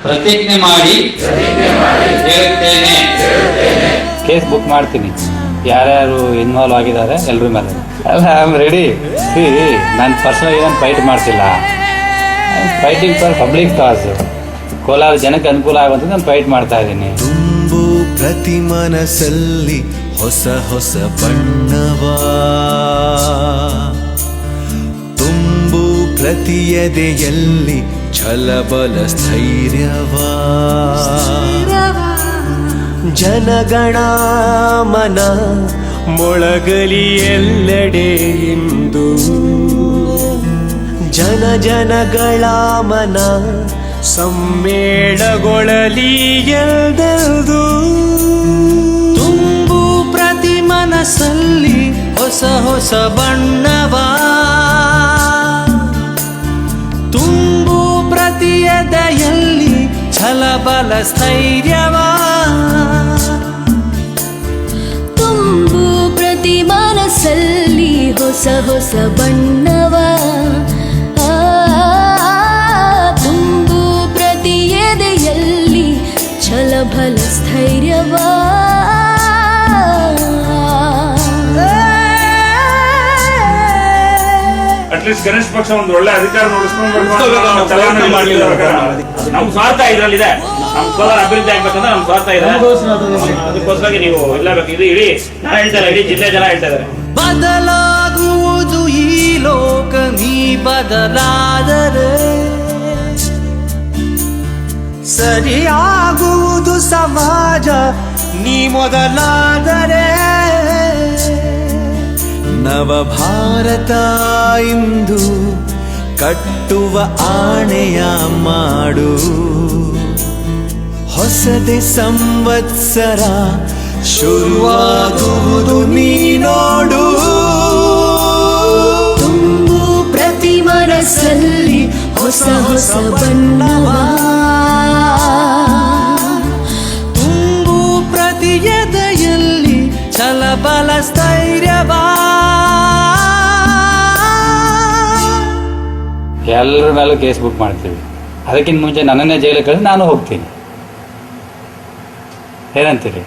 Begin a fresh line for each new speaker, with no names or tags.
ಪ್ರತಿಜ್ಞೆ ಮಾಡಿ ಹೇಳುತ್ತೇನೆ.
ಕೇಸ್ ಬುಕ್ ಮಾಡ್ತೀನಿ, ಯಾರ್ಯಾರು ಇನ್ವಾಲ್ವ್ ಆಗಿದ್ದಾರೆ ಎಲ್ಲರ ಮೇಲೆ. ಅಲ್ಲ, ಐ ಆಮ್ ರೆಡಿ. ನಾನು ಪರ್ಸನಲ್ ಏನು ಫೈಟ್ ಮಾಡ್ತಿಲ್ಲ. ಫೈಟಿಂಗ್ ಫಾರ್ ಪಬ್ಲಿಕ್ ಕಾಸ್. ಕೋಲಾರ ಜನಕ್ಕೆ ಅನುಕೂಲ ಆಗುವಂತ ನಾನು ಫೈಟ್ ಮಾಡ್ತಾ ಇದ್ದೀನಿ.
ತುಂಬು ಪ್ರತಿ ಮನಸ್ಸಲ್ಲಿ ಹೊಸ ಹೊಸ ಬಣ್ಣವಾ, ತುಂಬು ಪ್ರತಿ ಎದೆಯಲ್ಲಿ ಛಲಬಲ ಸ್ಥೈರ್ಯವಾ. ಜನಗಣ ಮನ ಮೊಳಗಲಿ ಎಲ್ಲೆಡೆ ಇಂದು, ಜನಗಳ ಮನ ಸಮ್ಮೇಳಗೊಳ್ಳಲಿ ಎಲ್ದೆಲ್ದು. ತುಂಬು ಪ್ರತಿ ಮನಸ್ಸಲ್ಲಿ ಹೊಸ ಹೊಸ ಬಣ್ಣವಾ, ತುಂಬು ಪ್ರತಿ ಎದೆಯಲ್ಲಿ ಛಲಬಲ ಸ್ಥೈರ್ಯವಾ.
ತುಂಬು ಪ್ರತಿ ಮನಸ್ಸಲ್ಲಿ ಹೊಸ ಹೊಸ ಬಣ್ಣವಾ, ತುಂಬು ಪ್ರತಿ ಎದೆಯಲ್ಲಿ ಛಲಬಲ ಸ್ಥೈರ್ಯವಾ.
ಅಟ್ಲೀಸ್ಟ್ ಗಣೇಶ ಪಕ್ಷ ಒಂದು ಒಳ್ಳೆ ಅಧಿಕಾರ ನೋಡಿಸ್ಕೊಂಡು ನಮ್ ಸ್ವಾರ್ಥ ಇದ್ರಲ್ಲಿದೆ. ನಮ್ ಕೋಲಾರ ಅಭಿವೃದ್ಧಿ ಆಗ್ಬೇಕಂದ್ರೆ ನಮ್ ಸ್ವಾರ್ಥ ಇದೆ. ಅದಕ್ಕೋಸ್ಕರ ನೀವು ಇಲ್ಲಬೇಕು. ಇದು ಇಡೀ ನಾನು ಹೇಳ್ತಾರೆ, ಇಡೀ ಜಿಲ್ಲೆ ಜನ ಹೇಳ್ತಾ ಇದಾರೆ.
ಬದಲಾಗುವುದು ಈ ಲೋಕ, ನೀ ಬದಲಾದರೆ ಸರಿಯಾಗುವುದು ಸಮಾಜ, ನೀ ಮೊದಲಾದರೆ. ನವ ಭಾರತ ಇಂದು ಕಟ್ಟುವ ಆಣೆಯ ಮಾಡು, ಹೊಸದೆ ಸಂವತ್ಸರ ಶುರುವಾಗುವುದು ನೀ ನೋಡು.
ತುಂಬು ಪ್ರತಿ ಮನಸ್ಸಲ್ಲಿ ಹೊಸ ಹೊಸ ಬಣ್ಣವಾ,
ತುಂಬು ಪ್ರತಿ ಎದೆಯಲ್ಲಿ ಛಲಬಲ ಸ್ಥೈರ್ಯವಾ.
ಎಲ್ಲರ ಮೇಲೂ ಕೇಸ್ ಬುಕ್ ಮಾಡ್ತೀವಿ. ಅದಕ್ಕಿಂತ ಮುಂಚೆ ನನ್ನನ್ನೇ ಜೈಲಿಗೆ ಕಳಿಸಿ ನಾನು ಹೋಗ್ತೀನಿ. ಏನಂತೀರಿ?